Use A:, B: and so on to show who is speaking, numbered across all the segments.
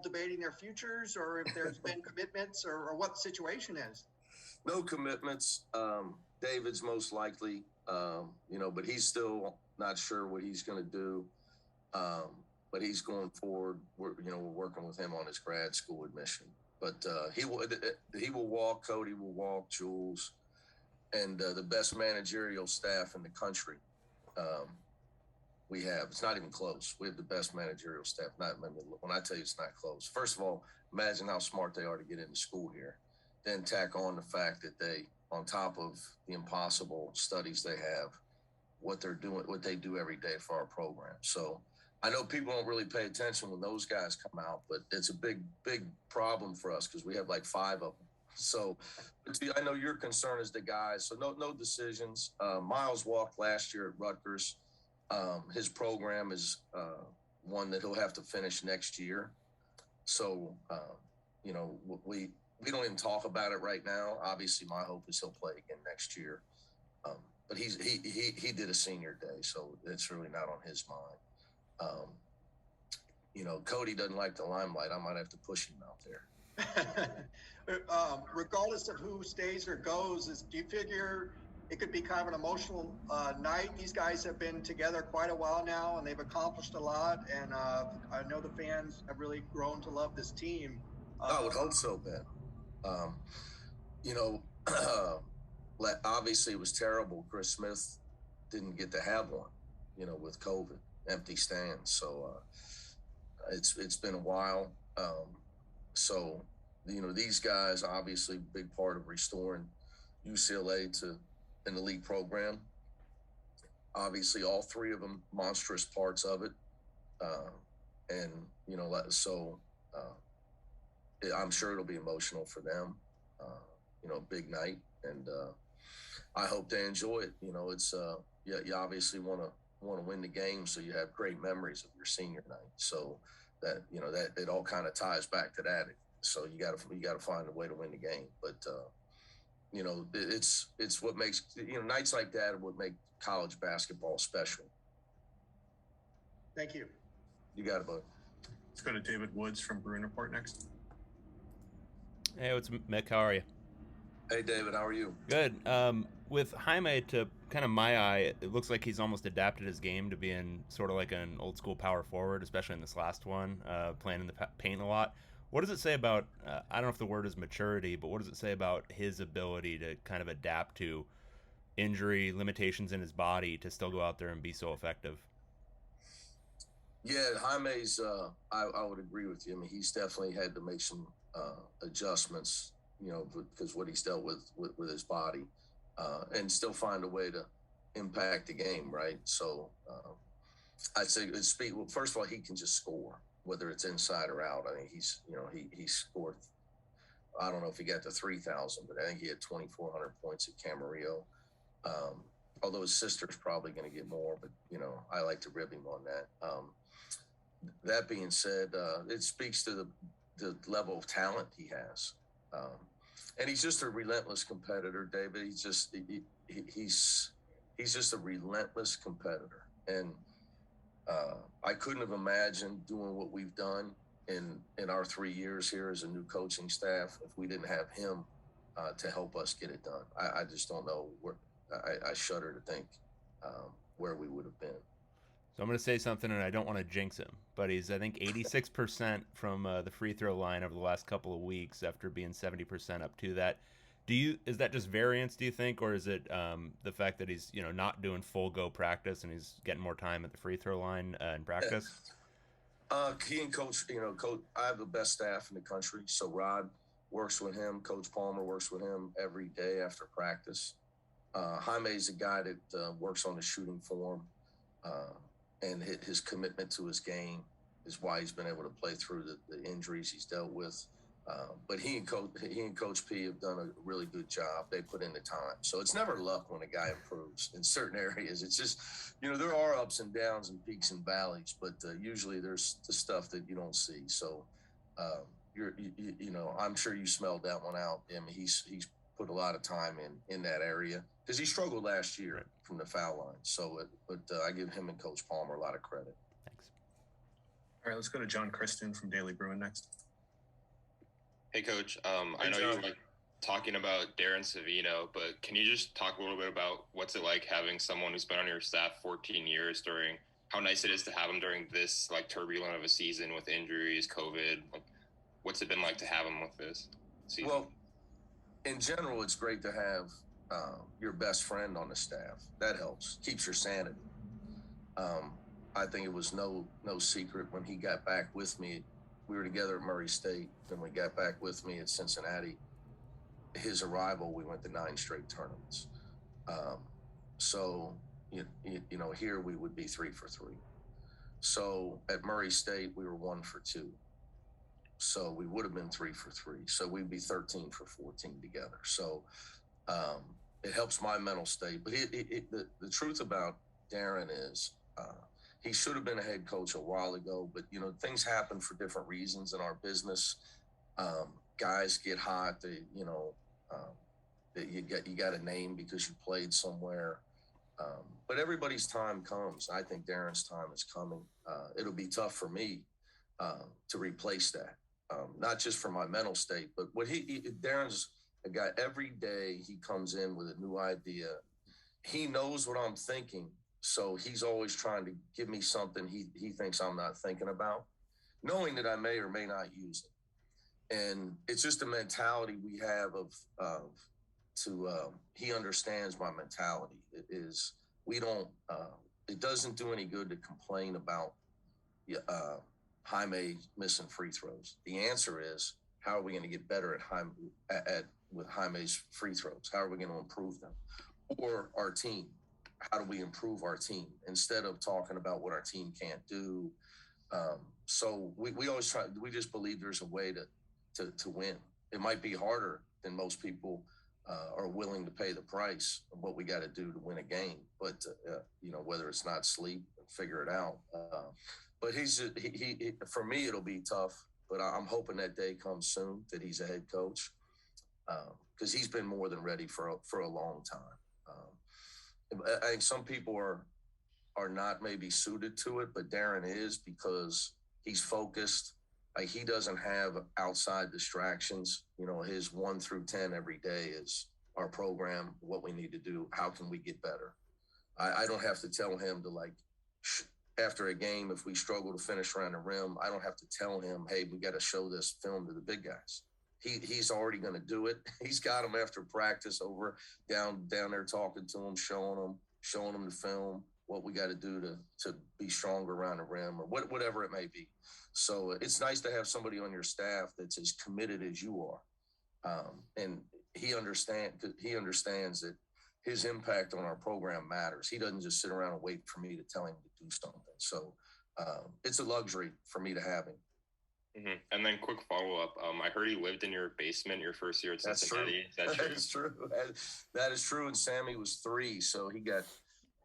A: debating their futures, or if there's been commitments, or what the situation is?
B: No commitments. David's most likely, but he's still not sure what he's going to do. But he's going forward. We're working with him on his grad school admission. But he will walk. Cody will walk. Jules, and the best managerial staff in the country. We have. It's not even close. We have the best managerial staff. When I tell you it's not close. First of all, imagine how smart they are to get into school here. Then tack on the fact that they, on top of the impossible studies they have, what they're doing, what they do every day for our program. So I know people don't really pay attention when those guys come out, but it's a big, big problem for us because we have like 5 of them. So I know your concern is the guys. So no decisions. Miles walked last year at Rutgers. His program is one that he'll have to finish next year. So, we don't even talk about it right now. Obviously, my hope is he'll play again next year. But he did a senior day, so it's really not on his mind. Cody doesn't like the limelight. I might have to push him out there.
A: Regardless of who stays or goes, do you figure it could be kind of an emotional night? These guys have been together quite a while now, and they've accomplished a lot. And I know the fans have really grown to love this team.
B: I would hope so, Ben. Obviously it was terrible. Chris Smith didn't get to have one, with COVID, empty stands. So it's been a while. So these guys, obviously, big part of restoring UCLA to an elite program. Obviously, all 3 of them monstrous parts of it, I'm sure it'll be emotional for them. Big night, and I hope they enjoy it. It's you obviously want to win the game, so you have great memories of your senior night. So that that it all kind of ties back to that. So you got to find a way to win the game. But it's what makes nights like that are what make college basketball special.
A: Thank you.
B: You got it, bud.
C: Let's go to David Woods from Bruin Report next.
D: Hey, what's Mick? How are you?
B: Hey, David. How are you?
D: Good. With Jaime, to kind of my eye, it looks like he's almost adapted his game to being sort of like an old school power forward, especially in this last one, playing in the paint a lot. What does it say about, I don't know if the word is maturity, but what does it say about his ability to kind of adapt to injury limitations in his body to still go out there and be so effective?
B: Yeah, Jaime's, I would agree with you. I mean, he's definitely had to make some adjustments, because what he's dealt with his body, and still find a way to impact the game, right? So I'd say first of all, he can just score, whether it's inside or out. I think he scored. I don't know if he got to 3,000, but I think he had 2,400 points at Camarillo. Although his sister's probably going to get more, but I like to rib him on that. That being said, it speaks to the level of talent he has, and he's just a relentless competitor, David. He's just a relentless competitor, and I couldn't have imagined doing what we've done in our 3 years here as a new coaching staff if we didn't have him to help us get it done. I just don't know where. I shudder to think where we would have been.
D: So I'm going to say something, and I don't want to jinx him, but he's, I think, 86% from the free throw line over the last couple of weeks after being 70% up to that. Is that just variance, do you think, or is it the fact that he's not doing full go practice and he's getting more time at the free throw line in practice?
B: He and Coach, I have the best staff in the country, so Rod works with him. Coach Palmer works with him every day after practice. Jaime's a guy that works on the shooting form, and his commitment to his game is why he's been able to play through the injuries he's dealt with. But he and Coach P have done a really good job. They put in the time. So it's never luck when a guy improves in certain areas. It's just, there are ups and downs and peaks and valleys, but usually there's the stuff that you don't see. So, I'm sure you smelled that one out. I mean, he's put a lot of time in that area because he struggled last year from the foul line. So, but I give him and Coach Palmer a lot of credit.
D: Thanks.
C: All right, let's go to John Kristen from Daily Bruin next.
E: Hey, Coach. I
B: Hey,
E: know
B: John.
E: you like talking about Darren Savino, but can you just talk a little bit about what's it like having someone who's been on your staff 14 years during how nice it is to have him during this like turbulent of a season with injuries, COVID? Like, what's it been like to have him with this season?
B: Well, in general, it's great to have your best friend on the staff. That helps, keeps your sanity. I think it was no secret when he got back with me. We were together at Murray State. Then we got back with me at Cincinnati. His arrival, we went to 9 straight tournaments. So, you know, here we would be 3 for 3. So at Murray State, we were 1 for 2. So we would have been 3 for 3. So we'd be 13 for 14 together. So it helps my mental state. But the truth about Darren is he should have been a head coach a while ago. But, you know, things happen for different reasons in our business. Guys get hot. You got a name because you played somewhere. But everybody's time comes. I think Darren's time is coming. It'll be tough for me to replace that. Not just for my mental state, but Darren's a guy, every day he comes in with a new idea. He knows what I'm thinking. So he's always trying to give me something he thinks I'm not thinking about, knowing that I may or may not use it. And it's just a mentality we have he understands my mentality. It doesn't do any good to complain about Jaime missing free throws. The answer is, how are we going to get better with Jaime's free throws? How are we going to improve them? Or our team, how do we improve our team instead of talking about what our team can't do? So we always try. We just believe there's a way to win. It might be harder than most people are willing to pay the price of what we got to do to win a game. But you know, whether it's not sleep, figure it out. But for me, it'll be tough. But I'm hoping that day comes soon that he's a head coach, because he's been more than ready for a long time. I think some people are not maybe suited to it, but Darren is, because he's focused. Like, he doesn't have outside distractions. You know, his 1 through 10 every day is our program, what we need to do, how can we get better. I don't have to tell him to, like, after a game, if we struggle to finish around the rim, I don't have to tell him, hey, we got to show this film to the big guys. He's already going to do it. He's got them after practice down there talking to them, showing them the film, what we got to do to be stronger around the rim, or whatever it may be. So it's nice to have somebody on your staff that's as committed as you are. And he understands that his impact on our program matters. He doesn't just sit around and wait for me to tell him to do something. So it's a luxury for me to have him.
E: Mm-hmm. And then quick follow-up. I heard he lived in your basement your first year at Cincinnati.
B: That's true. That is true. That is true. And Sammy was 3, so he got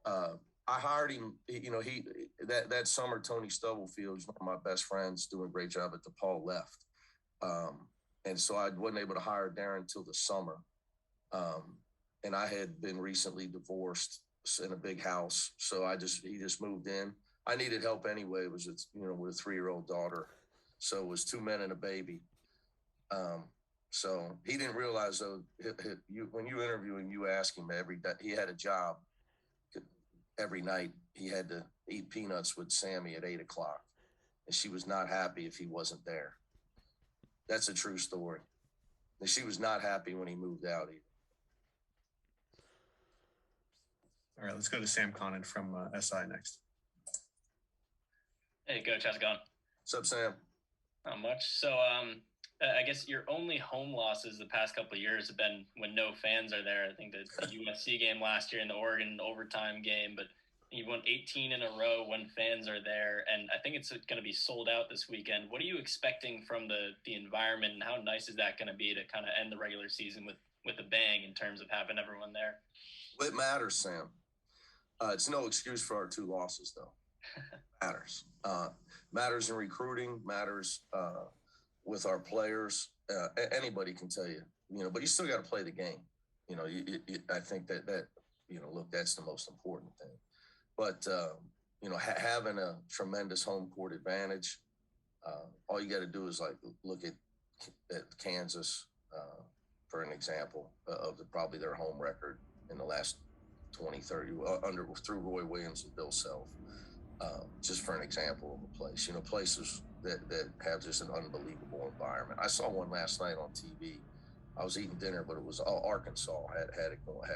B: I hired him. You know, that summer, Tony Stubblefield, one of my best friends, doing a great job at DePaul, left. And so I wasn't able to hire Darren until the summer. And I had been recently divorced in a big house. So he just moved in. I needed help anyway. It was, with a 3-year-old daughter. So it was 2 men and a baby. So he didn't realize, though, when you interview him, you ask him every day. He had a job. Every night he had to eat peanuts with Sammy at 8:00, and she was not happy if he wasn't there. That's a true story. And she was not happy when he moved out either.
C: All right, let's go to Sam Connon from SI next.
F: Hey, Coach, how's it going?
B: What's up, Sam?
F: Not much. So, I guess your only home losses the past couple of years have been when no fans are there. I think the USC game last year and the Oregon overtime game, but you've won 18 in a row when fans are there, and I think it's going to be sold out this weekend. What are you expecting from the environment, and how nice is that going to be to kind of end the regular season with a bang in terms of having everyone there?
B: Well, it matters, Sam. It's no excuse for our 2 losses, though. Matters. Matters in recruiting, matters with our players. Anybody can tell you, but you still got to play the game. I think that look, that's the most important thing. But, having a tremendous home court advantage, All you got to do is like look at Kansas for an example of probably their home record in the last 20, 30 through Roy Williams and Bill Self. Just for an example of a place, places that have just an unbelievable environment. I saw one last night on TV. I was eating dinner, but it was Arkansas had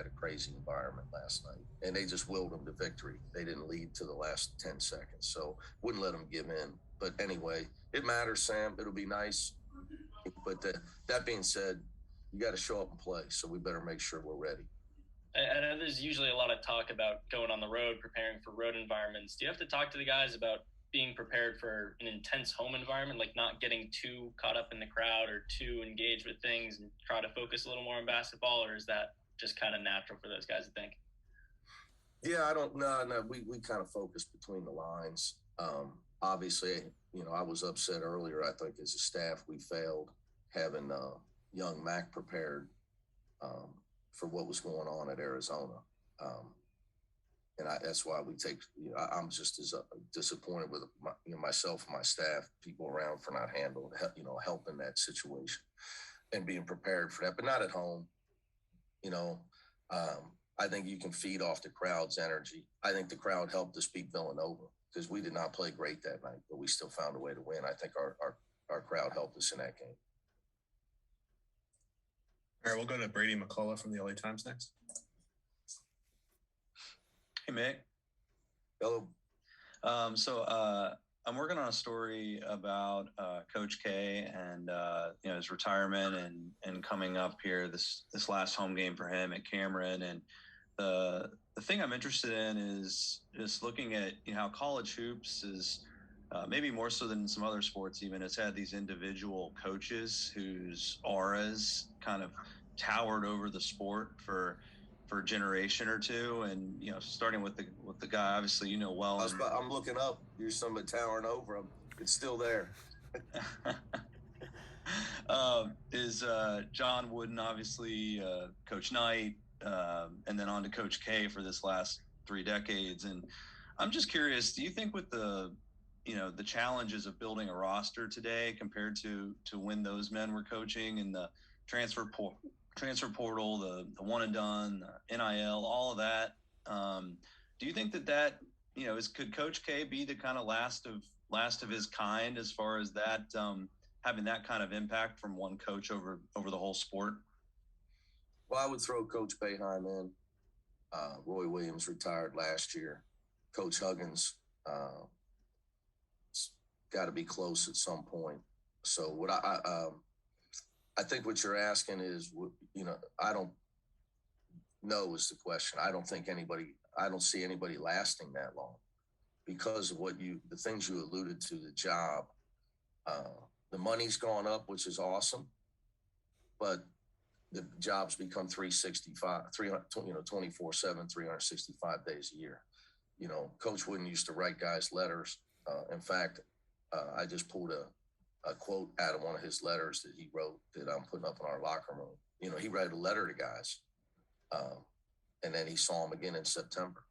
B: a crazy environment last night, and they just willed them to victory. They didn't lead to the last 10 seconds, so wouldn't let them give in. But anyway, it matters, Sam. It'll be nice. But that being said, you got to show up and play, so we better make sure we're ready.
F: I know there's usually a lot of talk about going on the road, preparing for road environments. Do you have to talk to the guys about being prepared for an intense home environment, like not getting too caught up in the crowd or too engaged with things and try to focus a little more on basketball, or is that just kind of natural for those guys to think?
B: Yeah, I don't know. No, we kind of focus between the lines. Obviously, I was upset earlier. I think as a staff, we failed having young Mac prepared for what was going on at Arizona. And that's why we take, I'm just as disappointed with myself and my staff, people around for not helping that situation and being prepared for that, but not at home. I think you can feed off the crowd's energy. I think the crowd helped us beat Villanova because we did not play great that night, but we still found a way to win. I think our crowd helped us in that game.
C: All right, we'll go to Brady McCullough from the LA Times next.
G: Hey, Mick.
B: Hello.
G: I'm working on a story about Coach K and his retirement and coming up here this last home game for him at Cameron. And the thing I'm interested in is just looking at how college hoops is maybe more so than some other sports even has had these individual coaches whose auras kind of towered over the sport for a generation or two, and starting with the guy obviously well.
B: I'm looking up. You're somebody towering over him. It's still there.
G: Is John Wooden, obviously, Coach Knight, and then on to Coach K for this last 3 decades. And I'm just curious, do you think with the challenges of building a roster today compared to when those men were coaching and the transfer portal, the one and done, the NIL, all of that. Do you think that could Coach K be the kind of last of his kind as far as that having that kind of impact from one coach over the whole sport?
B: Well, I would throw Coach Boeheim in. Roy Williams retired last year. Coach Huggins got to be close at some point. So what I think what you're asking is, I don't know is the question. I don't see anybody lasting that long because of the things you alluded to, the job. The money's gone up, which is awesome, but the jobs become 24/7, 365 days a year. Coach Wooden used to write guys letters. In fact, I just pulled a quote out of one of his letters that he wrote that I'm putting up in our locker room. He wrote a letter to guys, and then he saw him again in September.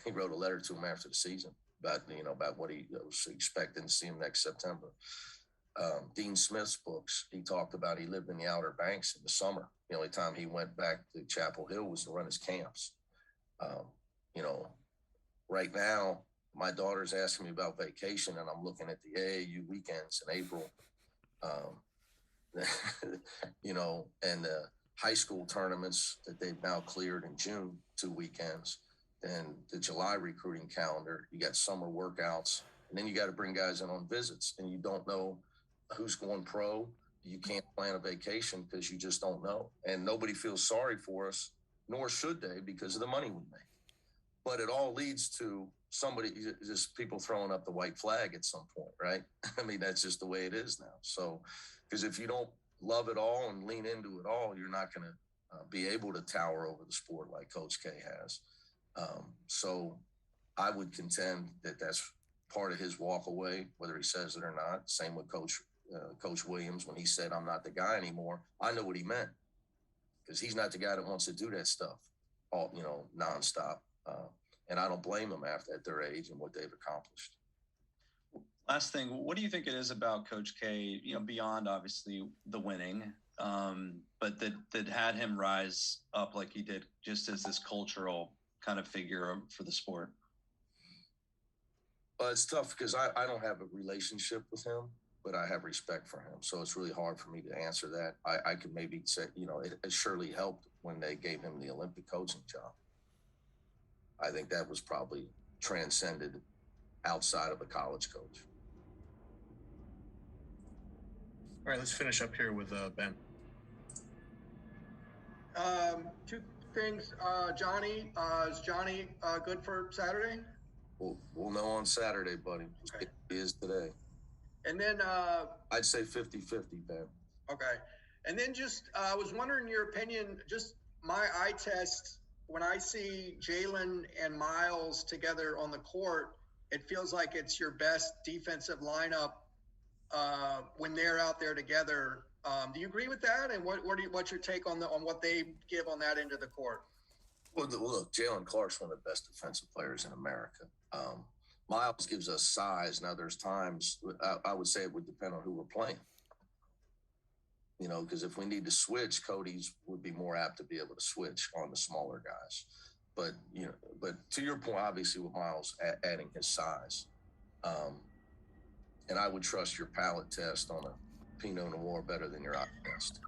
B: He wrote a letter to him after the season about what he was expecting to see him next September. Dean Smith's books, he talked about he lived in the Outer Banks in the summer. The only time he went back to Chapel Hill was to run his camps. Right now, my daughter's asking me about vacation, and I'm looking at the AAU weekends in April, and the high school tournaments that they've now cleared in June, 2 weekends, and the July recruiting calendar. You got summer workouts, and then you got to bring guys in on visits, and you don't know who's going pro. You can't plan a vacation because you just don't know, and nobody feels sorry for us, nor should they, because of the money we make. But it all leads to just people throwing up the white flag at some point, right? I mean, that's just the way it is now. So, because if you don't love it all and lean into it all, you're not going to be able to tower over the sport like Coach K has. So I would contend that that's part of his walk away, whether he says it or not. Same with Coach Williams when he said, "I'm not the guy anymore." I know what he meant, because he's not the guy that wants to do that stuff all nonstop. And I don't blame them at their age and what they've accomplished.
G: last thing, what do you think it is about Coach K, beyond obviously the winning, but that had him rise up like he did just as this cultural kind of figure for the sport?
B: Well, it's tough because I don't have a relationship with him, but I have respect for him. So it's really hard for me to answer that. I could maybe say, it surely helped when they gave him the Olympic coaching job. I think that was probably transcended outside of a college coach.
C: All right, let's finish up here with Ben.
A: Two things. Johnny, is Johnny good for Saturday?
B: We'll know on Saturday, buddy. Okay. He is today.
A: And then
B: I'd say 50-50, Ben.
A: Okay. And then I was wondering your opinion, just my eye test, when I see Jalen and Miles together on the court, it feels like it's your best defensive lineup when they're out there together. Do you agree with that? And what's your take on what they give on that end of the court?
B: Well, look, Jalen Clark's one of the best defensive players in America. Miles gives us size. Now, there's times I would say it would depend on who we're playing. Because if we need to switch, Cody's would be more apt to be able to switch on the smaller guys. But to your point, obviously with Miles adding his size, and I would trust your palate test on a Pinot Noir better than your eye test.